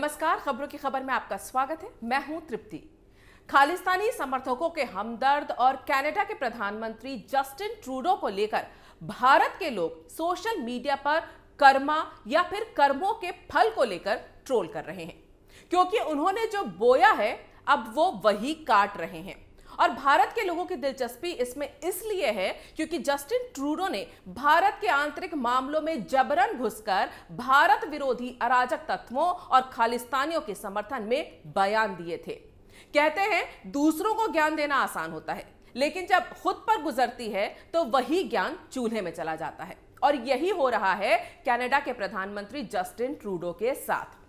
नमस्कार, खबरों की खबर में आपका स्वागत है। मैं हूं तृप्ति। खालिस्तानी समर्थकों के हमदर्द और कनाडा के प्रधानमंत्री जस्टिन ट्रूडो को लेकर भारत के लोग सोशल मीडिया पर कर्मा या फिर कर्मों के फल को लेकर ट्रोल कर रहे हैं, क्योंकि उन्होंने जो बोया है अब वो वही काट रहे हैं। और भारत के लोगों की दिलचस्पी इसमें इसलिए है क्योंकि जस्टिन ट्रूडो ने भारत के आंतरिक मामलों में जबरन घुसकर भारत विरोधी अराजक तत्वों और खालिस्तानियों के समर्थन में बयान दिए थे। कहते हैं दूसरों को ज्ञान देना आसान होता है, लेकिन जब खुद पर गुजरती है तो वही ज्ञान चूल्हे में चला जाता है। और यही हो रहा है कनाडा के प्रधानमंत्री जस्टिन ट्रूडो के साथ।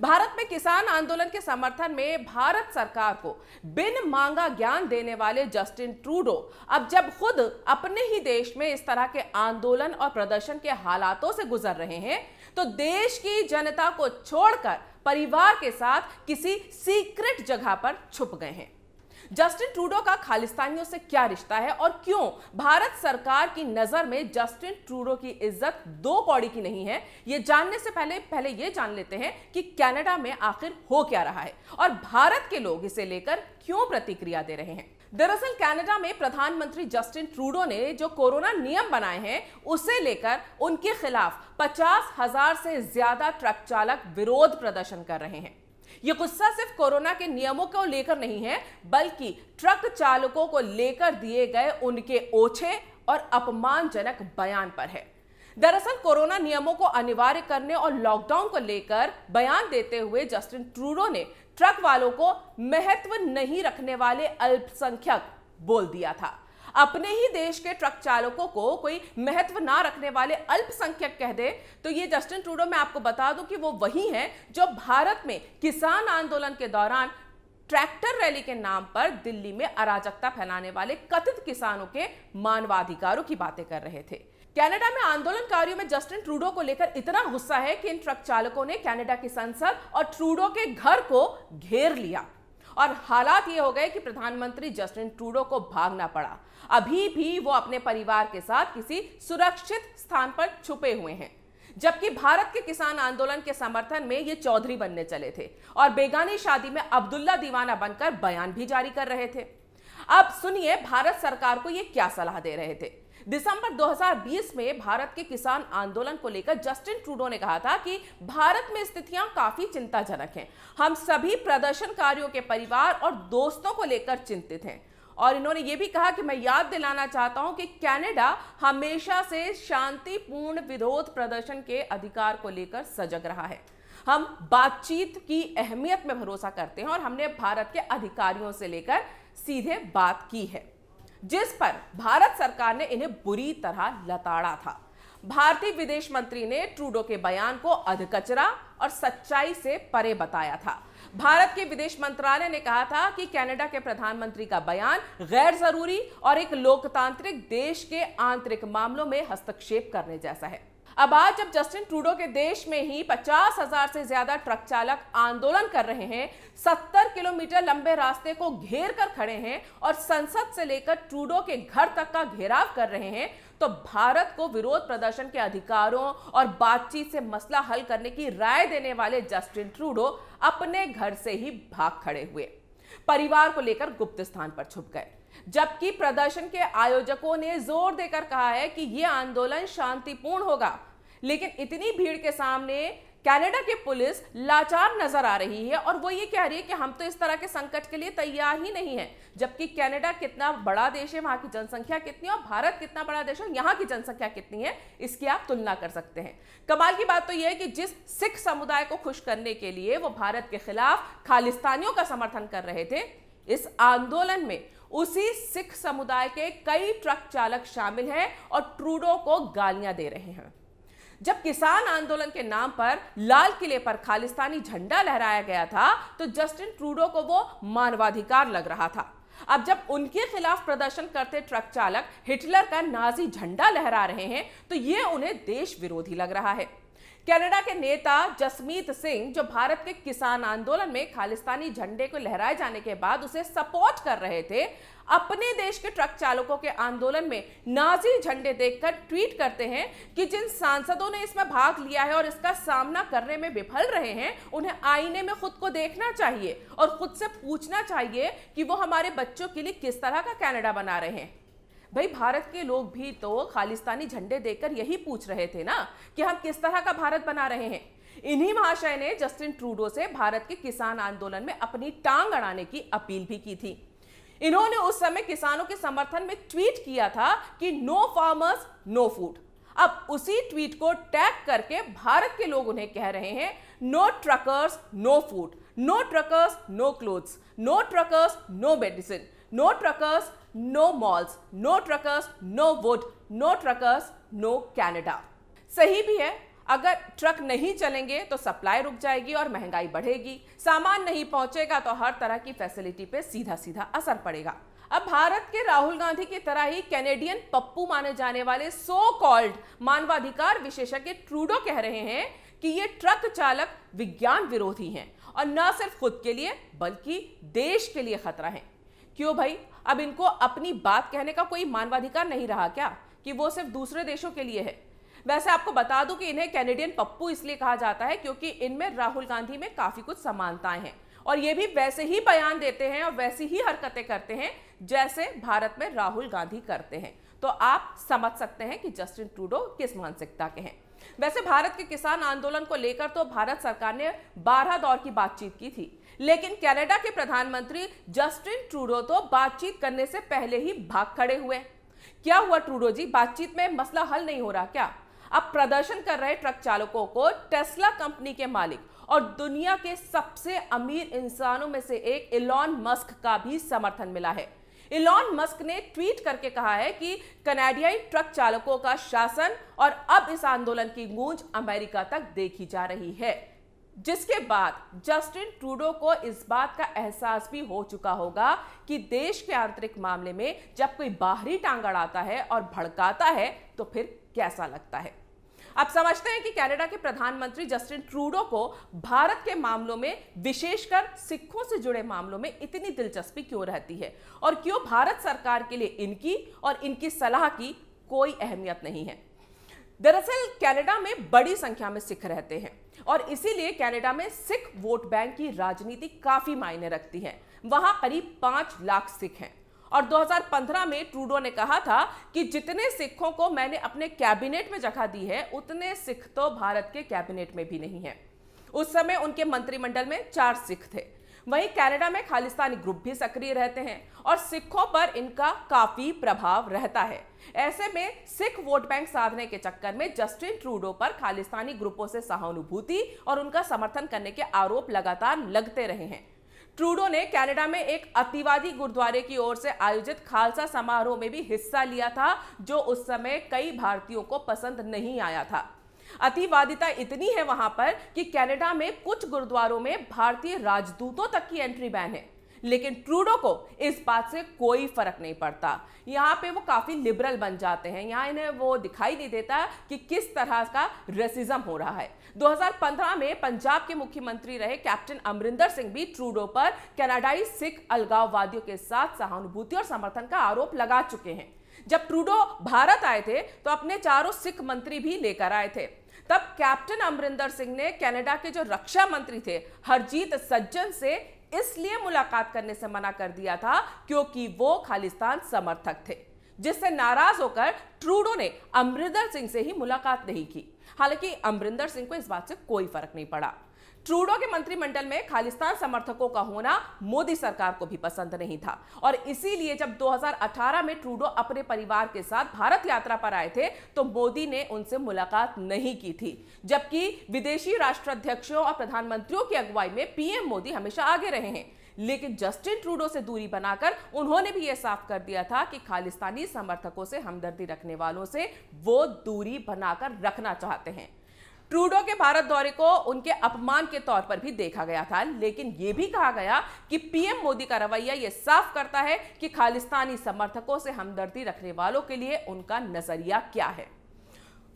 भारत में किसान आंदोलन के समर्थन में भारत सरकार को बिन मांगा ज्ञान देने वाले जस्टिन ट्रूडो अब जब खुद अपने ही देश में इस तरह के आंदोलन और प्रदर्शन के हालातों से गुजर रहे हैं, तो देश की जनता को छोड़कर परिवार के साथ किसी सीक्रेट जगह पर छुप गए हैं। जस्टिन ट्रूडो का खालिस्तानियों से क्या रिश्ता है और क्यों भारत सरकार की नजर में जस्टिन ट्रूडो की इज्जत दो कौड़ी की नहीं है, ये जानने से पहले ये जान लेते हैं कि कनाडा में आखिर हो क्या रहा है और भारत के लोग इसे लेकर क्यों प्रतिक्रिया दे रहे हैं। दरअसल कनाडा में प्रधानमंत्री जस्टिन ट्रूडो ने जो कोरोना नियम बनाए हैं उसे लेकर उनके खिलाफ 50,000 से ज्यादा ट्रक चालक विरोध प्रदर्शन कर रहे हैं। यह गुस्सा सिर्फ कोरोना के नियमों को लेकर नहीं है, बल्कि ट्रक चालकों को लेकर दिए गए उनके ओछे और अपमानजनक बयान पर है। दरअसल कोरोना नियमों को अनिवार्य करने और लॉकडाउन को लेकर बयान देते हुए जस्टिन ट्रूडो ने ट्रक वालों को महत्व नहीं रखने वाले अल्पसंख्यक बोल दिया था। अपने ही देश के ट्रक चालकों को कोई महत्व ना रखने वाले अल्पसंख्यक कह दे तो ये जस्टिन ट्रूडो, मैं आपको बता दूं कि वो वही हैं जो भारत में किसान आंदोलन के दौरान ट्रैक्टर रैली के नाम पर दिल्ली में अराजकता फैलाने वाले कथित किसानों के मानवाधिकारों की बातें कर रहे थे। कनाडा में आंदोलनकारियों में जस्टिन ट्रूडो को लेकर इतना गुस्सा है कि इन ट्रक चालकों ने कनाडा की संसद और ट्रूडो के घर को घेर लिया और हालात ये हो गए कि प्रधानमंत्री जस्टिन ट्रूडो को भागना पड़ा। अभी भी वो अपने परिवार के साथ किसी सुरक्षित स्थान पर छुपे हुए हैं, जबकि भारत के किसान आंदोलन के समर्थन में ये चौधरी बनने चले थे और बेगानी शादी में अब्दुल्ला दीवाना बनकर बयान भी जारी कर रहे थे। अब सुनिए भारत सरकार को ये क्या सलाह दे रहे थे। दिसंबर 2020 में भारत के किसान आंदोलन को लेकर जस्टिन ट्रूडो ने कहा था कि भारत में स्थितियां काफी चिंताजनक हैं। हम सभी प्रदर्शनकारियों के परिवार और दोस्तों को लेकर चिंतित हैं। और इन्होंने ये भी कहा कि मैं याद दिलाना चाहता हूं कि कनाडा हमेशा से शांतिपूर्ण विरोध प्रदर्शन के अधिकार को लेकर सजग रहा है। हम बातचीत की अहमियत में भरोसा करते हैं और हमने भारत के अधिकारियों से लेकर सीधे बात की है, जिस पर भारत सरकार ने इन्हें बुरी तरह लताड़ा था। भारतीय विदेश मंत्री ने ट्रूडो के बयान को अधकचरा और सच्चाई से परे बताया था। भारत के विदेश मंत्रालय ने कहा था कि कनाडा के प्रधानमंत्री का बयान गैर जरूरी और एक लोकतांत्रिक देश के आंतरिक मामलों में हस्तक्षेप करने जैसा है। अब आज जब जस्टिन ट्रूडो के देश में ही 50,000 से ज्यादा ट्रक चालक आंदोलन कर रहे हैं, 70 किलोमीटर लंबे रास्ते को घेर कर खड़े हैं और संसद से लेकर ट्रूडो के घर तक का घेराव कर रहे हैं, तो भारत को विरोध प्रदर्शन के अधिकारों और बातचीत से मसला हल करने की राय देने वाले जस्टिन ट्रूडो अपने घर से ही भाग खड़े हुए, परिवार को लेकर गुप्त स्थान पर छुप गए। जबकि प्रदर्शन के आयोजकों ने जोर देकर कहा है कि यह आंदोलन शांतिपूर्ण होगा, लेकिन इतनी भीड़ के सामने कनाडा की पुलिस लाचार नजर आ रही है और वो ये कह रही है कि हम तो इस तरह के संकट के लिए तैयार ही नहीं है। जबकि कनाडा कितना बड़ा देश है, वहां की जनसंख्या कितनी है, और भारत कितना बड़ा देश है, यहाँ की जनसंख्या कितनी है, इसकी आप तुलना कर सकते हैं। कमाल की बात तो यह है कि जिस सिख समुदाय को खुश करने के लिए वो भारत के खिलाफ खालिस्तानियों का समर्थन कर रहे थे, इस आंदोलन में उसी सिख समुदाय के कई ट्रक चालक शामिल हैं और ट्रूडो को गालियां दे रहे हैं। जब किसान आंदोलन के नाम पर लाल किले पर खालिस्तानी झंडा लहराया गया था तो जस्टिन ट्रूडो को वो मानवाधिकार लग रहा था। अब जब उनके खिलाफ प्रदर्शन करते ट्रक चालक हिटलर का नाजी झंडा लहरा रहे हैं तो ये उन्हें देश विरोधी लग रहा है। कनाडा के नेता जसमीत सिंह, जो भारत के किसान आंदोलन में खालिस्तानी झंडे को लहराए जाने के बाद उसे सपोर्ट कर रहे थे, अपने देश के ट्रक चालकों के आंदोलन में नाजी झंडे देखकर ट्वीट करते हैं कि जिन सांसदों ने इसमें भाग लिया है और इसका सामना करने में विफल रहे हैं, उन्हें आईने में खुद को देखना चाहिए और खुद से पूछना चाहिए कि वो हमारे बच्चों के लिए किस तरह का कनाडा बना रहे हैं। भाई, भारत के लोग भी तो खालिस्तानी झंडे देखकर यही पूछ रहे थे ना कि हम किस तरह का भारत बना रहे हैं। इन्हीं महाशय ने जस्टिन ट्रूडो से भारत के किसान आंदोलन में अपनी टांग अड़ाने की अपील भी की थी। इन्होंने उस समय किसानों के समर्थन में ट्वीट किया था कि नो फार्मर्स नो फूड। अब उसी ट्वीट को टैग करके भारत के लोग उन्हें कह रहे हैं no truckers no food, no truckers no clothes, no truckers no medicine, no truckers no malls, no truckers no wood, no truckers no Canada. सही भी है, अगर ट्रक नहीं चलेंगे तो सप्लाई रुक जाएगी और महंगाई बढ़ेगी, सामान नहीं पहुंचेगा तो हर तरह की फैसिलिटी पे सीधा सीधा असर पड़ेगा। अब भारत के राहुल गांधी की तरह ही कैनेडियन पप्पू माने जाने वाले सो कॉल्ड मानवाधिकार विशेषज्ञ ट्रूडो कह रहे हैं कि ये ट्रक चालक विज्ञान विरोधी हैं और न सिर्फ खुद के लिए बल्कि देश के लिए खतरा है। क्यों भाई, अब इनको अपनी बात कहने का कोई मानवाधिकार नहीं रहा क्या कि वो सिर्फ दूसरे देशों के लिए है? वैसे आपको बता दूं कि इन्हें कैनेडियन पप्पू इसलिए कहा जाता है क्योंकि इनमें राहुल गांधी में काफी कुछ समानताएं हैं और ये भी वैसे ही बयान देते हैं और वैसी ही हरकतें करते हैं जैसे भारत में राहुल गांधी करते हैं। तो आप समझ सकते हैं कि जस्टिन ट्रूडो किस मानसिकता के हैं। वैसे भारत के किसान आंदोलन को लेकर तो भारत सरकार ने 12 दौर की बातचीत की थी, लेकिन कनाडा के प्रधानमंत्री जस्टिन ट्रूडो तो बातचीत करने से पहले ही भाग खड़े हुए। क्या हुआ ट्रूडो जी, बातचीत में मसला हल नहीं हो रहा क्या? अब प्रदर्शन कर रहे ट्रक चालकों को टेस्ला कंपनी के मालिक और दुनिया के सबसे अमीर इंसानों में से एक इलॉन मस्क का भी समर्थन मिला है। इलॉन मस्क ने ट्वीट करके कहा है कि कनाडियाई ट्रक चालकों का शासन और अब इस आंदोलन की गूंज अमेरिका तक देखी जा रही है, जिसके बाद जस्टिन ट्रूडो को इस बात का एहसास भी हो चुका होगा कि देश के आंतरिक मामले में जब कोई बाहरी टांग अड़ाता है और भड़काता है तो फिर कैसा लगता है। आप समझते हैं कि कनाडा के प्रधानमंत्री जस्टिन ट्रूडो को भारत के मामलों में, विशेषकर सिखों से जुड़े मामलों में इतनी दिलचस्पी क्यों रहती है और क्यों भारत सरकार के लिए इनकी और इनकी सलाह की कोई अहमियत नहीं है। दरअसल कनाडा में बड़ी संख्या में सिख रहते हैं और इसीलिए कनाडा में सिख वोट बैंक की राजनीति काफी मायने रखती है। वहां करीब 5 लाख सिख हैं और 2015 में ट्रूडो ने कहा था कि जितने सिखों को मैंने अपने कैबिनेट में जगह दी है उतने सिख तो भारत के कैबिनेट में भी नहीं है। उस समय उनके मंत्रिमंडल में 4 सिख थे। वहीं कनाडा में खालिस्तानी ग्रुप भी सक्रिय रहते हैं और सिखों पर इनका काफी प्रभाव रहता है। ऐसे में सिख वोट बैंक साधने के चक्कर में जस्टिन ट्रूडो पर खालिस्तानी ग्रुपों से सहानुभूति और उनका समर्थन करने के आरोप लगातार लगते रहे हैं। ट्रूडो ने कनाडा में एक अतिवादी गुरुद्वारे की ओर से आयोजित खालसा समारोह में भी हिस्सा लिया था, जो उस समय कई भारतीयों को पसंद नहीं आया था। अतिवादिता इतनी है वहां पर कि कनाडा में कुछ गुरुद्वारों में भारतीय राजदूतों तक की एंट्री बैन है, लेकिन ट्रूडो को इस बात से कोई फर्क नहीं पड़ता। यहाँ पे वो काफी लिबरल बन जाते हैं। यहाँ इन्हें वो दिखाई नहीं देता कि किस तरह का रेसिज्म हो रहा है। 2015 में पंजाब के मुख्यमंत्री रहे कैप्टन अमरिंदर सिंह भी ट्रूडो पर कनाडाई सिख अलगाववादियों के साथ सहानुभूति और समर्थन का आरोप लगा चुके हैं। जब ट्रूडो भारत आए थे तो अपने 4 सिख मंत्री भी लेकर आए थे। तब कैप्टन अमरिंदर सिंह ने कनाडा के जो रक्षा मंत्री थे हरजीत सज्जन से इसलिए मुलाकात करने से मना कर दिया था क्योंकि वो खालिस्तान समर्थक थे, जिससे नाराज होकर ट्रूडो ने अमरिंदर सिंह से ही मुलाकात नहीं की। हालांकि अमरिंदर सिंह को इस बात से कोई फर्क नहीं पड़ा। ट्रूडो के मंत्रिमंडल में खालिस्तान समर्थकों का होना मोदी सरकार को भी पसंद नहीं था और इसीलिए जब 2018 में ट्रूडो अपने परिवार के साथ भारत यात्रा पर आए थे तो मोदी ने उनसे मुलाकात नहीं की थी, जबकि विदेशी राष्ट्राध्यक्षों और प्रधानमंत्रियों की अगुवाई में पीएम मोदी हमेशा आगे रहे हैं। लेकिन जस्टिन ट्रूडो से दूरी बनाकर उन्होंने भी यह साफ कर दिया था कि खालिस्तानी समर्थकों से हमदर्दी रखने वालों से वो दूरी बनाकर रखना चाहते हैं। ट्रूडो के भारत दौरे को उनके अपमान के तौर पर भी देखा गया था, लेकिन यह भी कहा गया कि पीएम मोदी का रवैया यह साफ करता है कि खालिस्तानी समर्थकों से हमदर्दी रखने वालों के लिए उनका नजरिया क्या है।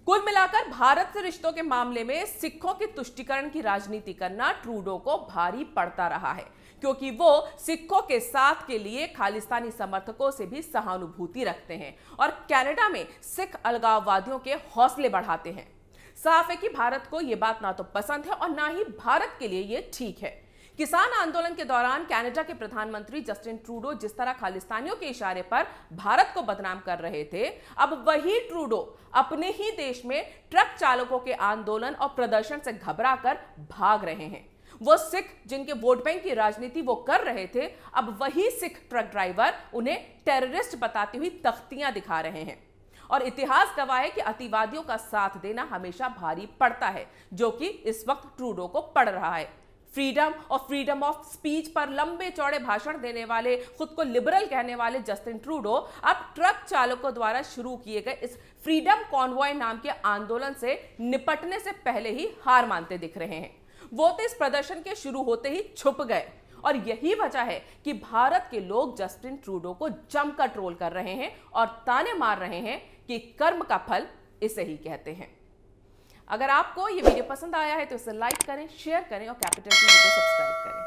कुल मिलाकर भारत से रिश्तों के मामले में सिखों के तुष्टीकरण की राजनीति करना ट्रूडो को भारी पड़ता रहा है, क्योंकि वो सिखों के साथ के लिए खालिस्तानी समर्थकों से भी सहानुभूति रखते हैं और कनाडा में सिख अलगाववादियों के हौसले बढ़ाते हैं। साफ है कि भारत को यह बात ना तो पसंद है और ना ही भारत के लिए यह ठीक है। किसान आंदोलन के दौरान कनाडा के प्रधानमंत्री जस्टिन ट्रूडो जिस तरह खालिस्तानियों के इशारे पर भारत को बदनाम कर रहे थे, अब वही ट्रूडो अपने ही देश में ट्रक चालकों के आंदोलन और प्रदर्शन से घबराकर भाग रहे हैं। वो सिख जिनके वोट बैंक की राजनीति वो कर रहे थे, अब वही सिख ट्रक ड्राइवर उन्हें टेररिस्ट बताती हुई तख्तियां दिखा रहे हैं। और इतिहास गवाह है कि अतिवादियों का साथ देना हमेशा भारी पड़ता है, जो कि इस वक्त ट्रूडो को पड़ रहा है। फ्रीडम और फ्रीडम ऑफ स्पीच पर लंबे चौड़े भाषण देने वाले, खुद को लिबरल कहने वाले जस्टिन ट्रूडो अब ट्रक चालकों द्वारा शुरू किए गए इस फ्रीडम कॉन्वॉय नाम के आंदोलन से निपटने से पहले ही हार मानते दिख रहे हैं। वो तो इस प्रदर्शन के शुरू होते ही छुप गए और यही वजह है कि भारत के लोग जस्टिन ट्रूडो को जमकर ट्रोल कर रहे हैं और ताने मार रहे हैं कि कर्म का फल इसे ही कहते हैं। अगर आपको ये वीडियो पसंद आया है तो इसे लाइक करें, शेयर करें और कैपिटल टीवी को सब्सक्राइब करें।